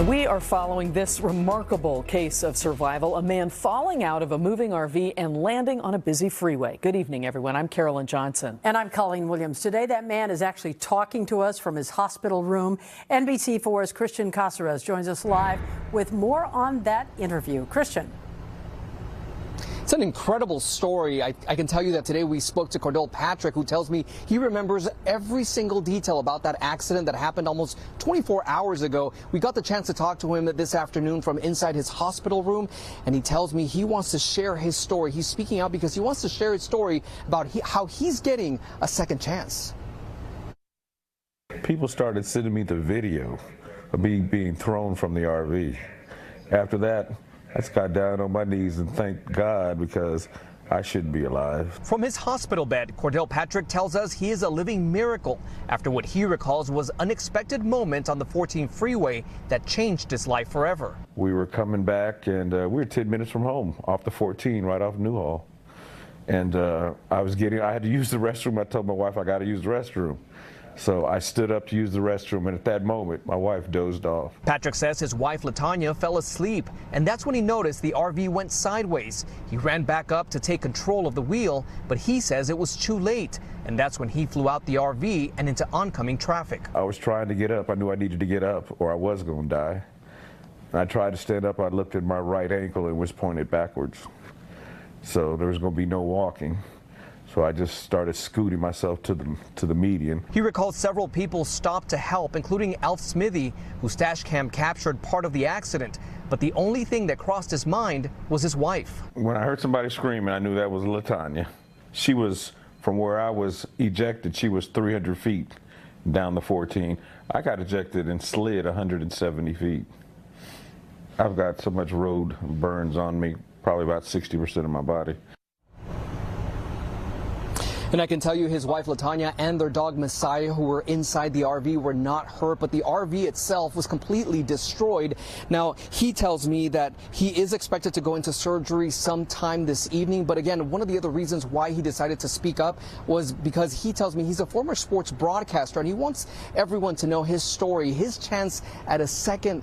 We are following this remarkable case of survival, a man falling out of a moving RV and landing on a busy freeway. Good evening, everyone. I'm Carolyn Johnson. And I'm Colleen Williams. Today, that man is actually talking to us from his hospital room. NBC4's Christian Cazares joins us live with more on that interview. Christian. It's an incredible story. I can tell you that today we spoke to Cordell Patrick, who tells me he remembers every single detail about that accident that happened almost 24 hours ago. We got the chance to talk to him this afternoon from inside his hospital room, and he tells me he wants to share his story. He's speaking out because he wants to share his story about how he's getting a second chance. People started sending me the video of me being thrown from the RV. After that, I just got down on my knees and thanked God because I shouldn't be alive. From his hospital bed, Cordell Patrick tells us he is a living miracle after what he recalls was an unexpected moment on the 14 freeway that changed his life forever. We were coming back and we were 10 minutes from home off the 14 right off Newhall. And I had to use the restroom. I told my wife I got to use the restroom. So I stood up to use the restroom, and at that moment, my wife dozed off. Patrick says his wife, LaTanya, fell asleep, and that's when he noticed the RV went sideways. He ran back up to take control of the wheel, but he says it was too late, and that's when he flew out the RV and into oncoming traffic. I was trying to get up. I knew I needed to get up, or I was going to die. And I tried to stand up. I looked at my right ankle and was pointed backwards. So there was going to be no walking. So I just started scooting myself to the median. He recalls several people stopped to help, including Alf Smithy, whose dash cam captured part of the accident. But the only thing that crossed his mind was his wife. When I heard somebody screaming, I knew that was LaTanya. She was, from where I was ejected, she was 300 feet down the 14. I got ejected and slid 170 feet. I've got so much road burns on me, probably about 60% of my body. And I can tell you his wife LaTanya and their dog Messiah, who were inside the RV, were not hurt, but the RV itself was completely destroyed. Now, he tells me that he is expected to go into surgery sometime this evening. But again, one of the other reasons why he decided to speak up was because he tells me he's a former sports broadcaster and he wants everyone to know his story, his chance at a second,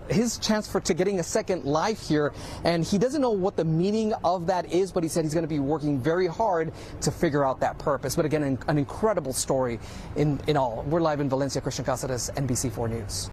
his chance to getting a second life here. And he doesn't know what the meaning of that is, but he said he's going to be working very hard to figure out that purpose. But again, an incredible story in all. We're live in Valencia. Christian Cazares, NBC4 News.